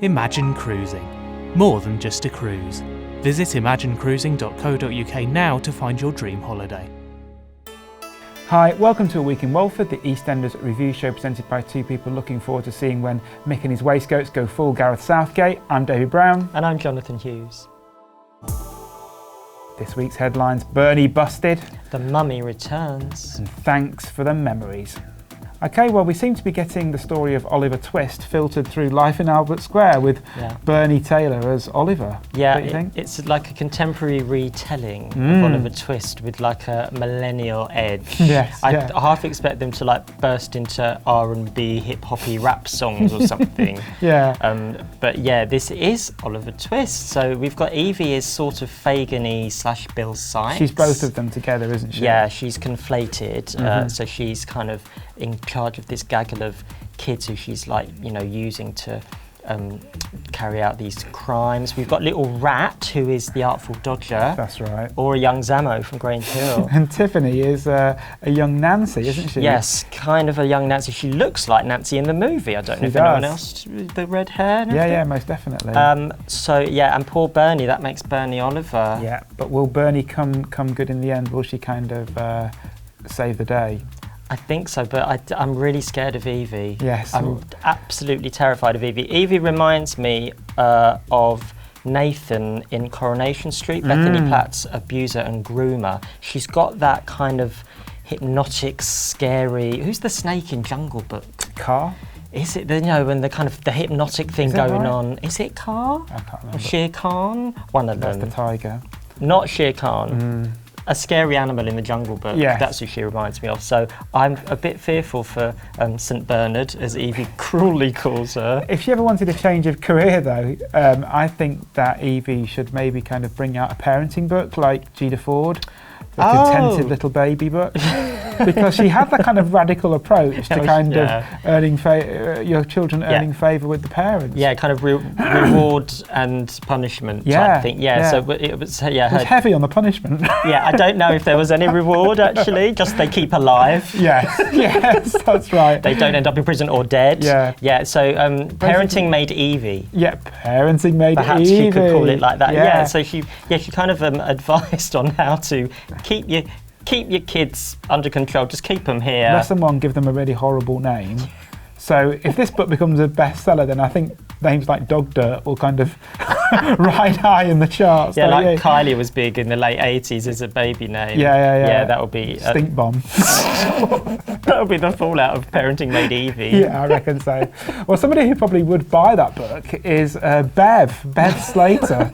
Imagine cruising. More than just a cruise. Visit imaginecruising.co.uk now to find your dream holiday. Hi, welcome to A Week in Walford, the EastEnders review show presented by two people looking forward to seeing when Mick and his waistcoats go full Gareth Southgate. I'm David Brown. And I'm Johnathon Hughes. This week's headlines: Bernie busted. The mummy returns. And thanks for the memories. Okay, well, we seem to be getting the story of Oliver Twist filtered through Life in Albert Square with Bernie Taylor as Oliver. Yeah, don't you think? It's like a contemporary retelling of Oliver Twist with like a millennial edge. Yes, I half expect them to like burst into R&B hip-hoppy rap songs or something. But yeah, this is Oliver Twist. So we've got Evie as sort of Fagin-y / Bill Sikes. She's both of them together, isn't she? Yeah, she's conflated. So she's kind of in charge of this gaggle of kids who she's like, using to carry out these crimes. We've got little Rat, who is the Artful Dodger. That's right. Or a young Zammo from Grange Hill. And Tiffany is a young Nancy, isn't she? Yes, kind of a young Nancy. She looks like Nancy in the movie. I don't know if anyone else, the red hair and everything. Yeah, most definitely. And poor Bernie, that makes Bernie Oliver. Yeah, but will Bernie come good in the end? Will she kind of save the day? I think so, but I'm really scared of Evie. Yes. I'm absolutely terrified of Evie. Evie reminds me of Nathan in Coronation Street, Bethany Platt's abuser and groomer. She's got that kind of hypnotic, scary... Who's the snake in Jungle Book? Car? Is it, when the kind of the hypnotic thing going on? Is it Car? I can't remember. Or Shere Khan? One of them. That's the tiger. Not Shere Khan. A scary animal in the Jungle Book. Yes. That's who she reminds me of. So I'm a bit fearful for St Bernard, as Evie cruelly calls her. If she ever wanted a change of career, though, I think that Evie should maybe kind of bring out a parenting book like Gina Ford, the Contented Little Baby book, because she had that kind of radical approach to kind of earning your children earning favour with the parents. Yeah, kind of reward and punishment type thing. So it was it was heavy on the punishment. I don't know if there was any reward actually. Just they keep alive. Yes, that's right. They don't end up in prison or dead. So parenting made Evie. Yeah, parenting made Evie. Perhaps you could call it like that. So she kind of advised on how to keep your kids under control. Just keep them here. Lesson one: give them a really horrible name. So if this book becomes a bestseller, then I think names like Dog Dirt will kind of ride high in the charts. Yeah, like Kylie was big in the late 80s as a baby name. Yeah, that would be... Stink bomb. That would be the fallout of parenting made Evie. Yeah, I reckon so. Well, somebody who probably would buy that book is Bev Slater.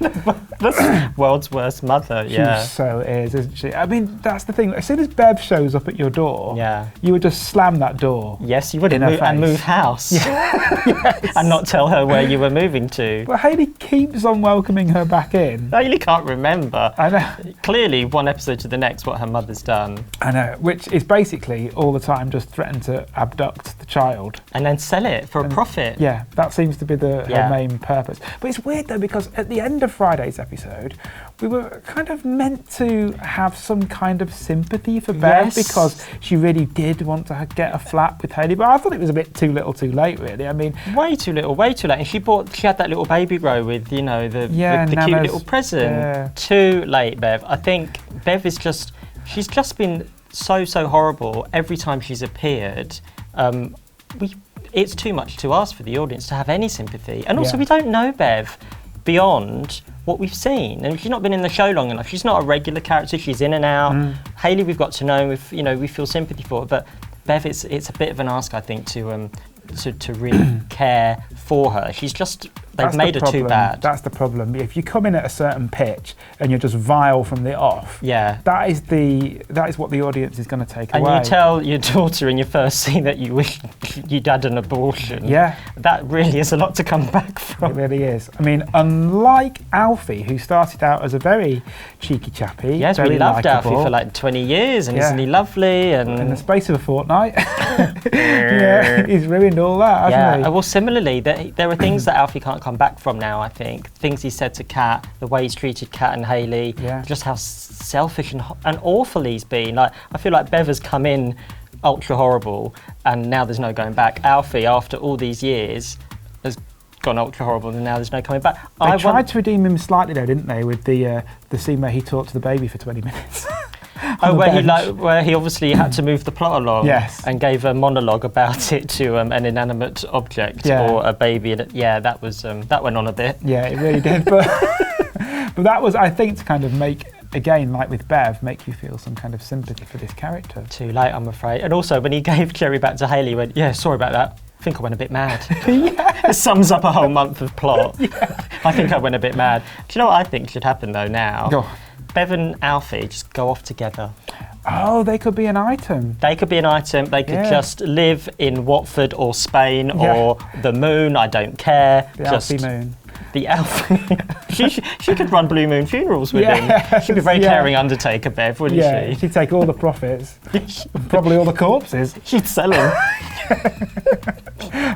That's world's worst mother, She so is, isn't she? I mean, that's the thing. As soon as Bev shows up at your door, you would just slam that door. Yes, you would, and move house. And not tell her where you were moving to. But Hayley keeps on welcoming her back in. Hayley can't remember. I know. Clearly, one episode to the next, what her mother's done. I know, which is basically all the time just threaten to abduct the child. And then sell it for a profit. Yeah, that seems to be her main purpose. But it's weird though, because at the end of Friday's episode, we were kind of meant to have some kind of sympathy for Bev because she really did want to get a flat with Hayley. But I thought it was a bit too little too late, really. I mean... Way too little, way too late. And she had that little baby row with, the cute little present. Yeah. Too late, Bev. I think Bev is she's just been so horrible every time she's appeared. It's too much to ask for the audience to have any sympathy. And also we don't know Bev beyond what we've seen, and she's not been in the show long enough. She's not a regular character. She's in and out. Hayley, we've got to know. We feel sympathy for her, but Bev, it's a bit of an ask, I think, to really care for her. They've made her too bad. That's the problem. If you come in at a certain pitch and you're just vile from the off, that is what the audience is going to take away. And you tell your daughter in your first scene that you wish you'd had an abortion. Yeah. That really is a lot to come back from. It really is. I mean, unlike Alfie, who started out as a very cheeky chappy. Yes, we loved Alfie for like 20 years, and isn't he lovely? And in the space of a fortnight, he's ruined all that, hasn't he? Well, similarly, there are things that Alfie can't come back from now, I think. Things he said to Kat, the way he's treated Kat and Hayley, just how selfish and awful he's been. Like, I feel like Bev has come in ultra horrible, and now there's no going back. Alfie, after all these years, has gone ultra horrible and now there's no coming back. They tried to redeem him slightly though, didn't they, with the scene where he talked to the baby for 20 minutes. Where he obviously had to move the plot along, yes, and gave a monologue about it to an inanimate object or a baby, and that was that went on a bit. Yeah, it really did, but but that was, I think, to kind of make, again, like with Bev, make you feel some kind of sympathy for this character. Too late, I'm afraid. And also, when he gave Cherry back to Hayley, he went, "Yeah, sorry about that. I think I went a bit mad." It sums up a whole month of plot. I think I went a bit mad. Do you know what I think should happen though now? Go. Bev and Alfie just go off together. Oh, they could be an item. They could be an item. They could just live in Watford or Spain or the Moon. I don't care. The Alfie Moon. The Alfie. she could run Blue Moon funerals with him. She'd be a very caring undertaker, Bev, wouldn't she? Yeah, she'd take all the profits. Probably all the corpses. She'd sell them.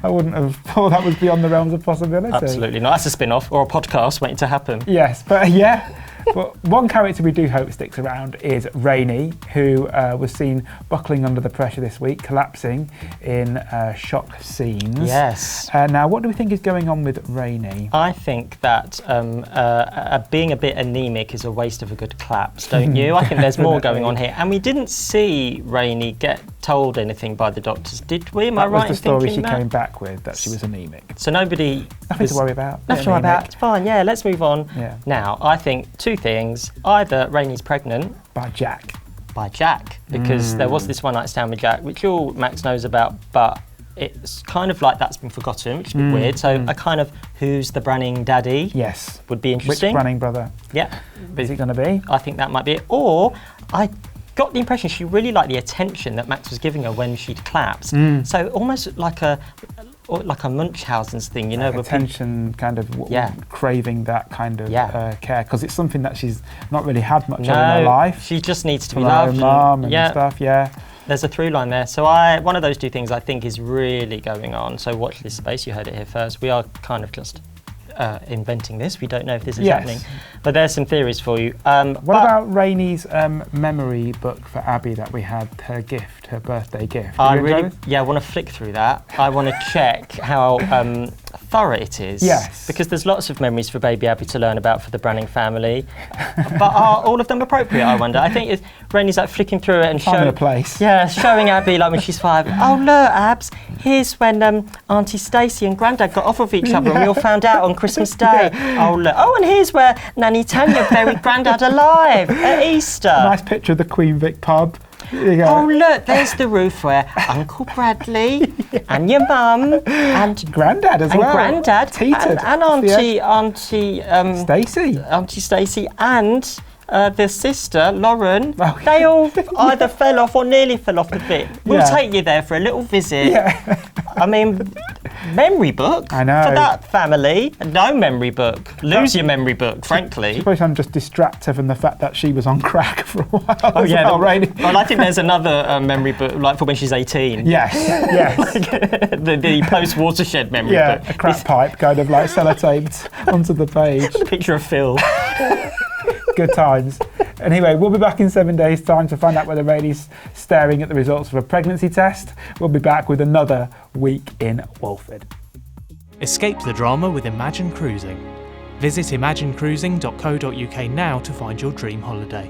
I wouldn't have thought that was beyond the realms of possibility. Absolutely not. That's a spin-off or a podcast waiting to happen. Yes, but But one character we do hope sticks around is Rainey, who was seen buckling under the pressure this week, collapsing in shock scenes. Yes. Now, what do we think is going on with Rainey? I think that being a bit anemic is a waste of a good collapse, don't you? I think there's more going on here. And we didn't see Rainey get told anything by the doctors, did we? Am I right in thinking that? That was the story she came back with, that she was anemic. So nothing to worry about. Nothing to worry about. It's fine. Yeah, let's move on. Yeah. Now, I think two things. Either Rainey's pregnant. By Jack. Because there was this one night stand with Jack, which all Max knows about, but it's kind of like that's been forgotten, which is a bit weird. So a kind of who's the Branning daddy? Yes. Would be interesting. Which Branning brother? Yeah. Is it going to be? I think that might be it. Or I got the impression she really liked the attention that Max was giving her when she'd collapsed. So almost like a Munchausen's thing, you know, like attention, kind of craving that kind of care, because it's something that she's not really had much of in her life. She just needs to be loved. Her mum and stuff. Yeah. There's a through line there. So one of those two things I think is really going on. So watch this space. You heard it here first. We are kind of just inventing this. We don't know if this is happening, but there's some theories for you. What about Rainey's memory book for Abby that we had, her gift, her birthday gift? I want to flick through that. I want to check how thorough it is. Yes. Because there's lots of memories for baby Abby to learn about for the Branning family, but are all of them appropriate? I wonder. I think Rainey's like flicking through it and showing a place. Yeah, showing Abby like when she's 5. Oh look, Abs, here's when Auntie Stacey and Grandad got off of each other and we all found out on Christmas Day. Oh look. Oh, and here's where Nanny Tanya buried Grandad alive at Easter. A nice picture of the Queen Vic pub. Oh look, there's the roof where Uncle Bradley and your mum and Grandad as well. Grandad and Auntie Stacey and the sister Lauren. They all either fell off or nearly fell off the bit. We'll take you there for a little visit. I mean, memory book I know. For that family. No memory book. Lose your memory book, frankly. She probably just distracted from the fact that she was on crack for a while. Oh yeah, right. Well, I think there's another memory book, like for when she's 18. Yes. Like, the post-watershed memory book. A crack pipe kind of like sellotaped onto the page. The picture of Phil. Good times. Anyway, we'll be back in 7 days' time to find out whether Rainey's staring at the results of a pregnancy test. We'll be back with another week in Walford. Escape the drama with Imagine Cruising. Visit imaginecruising.co.uk now to find your dream holiday.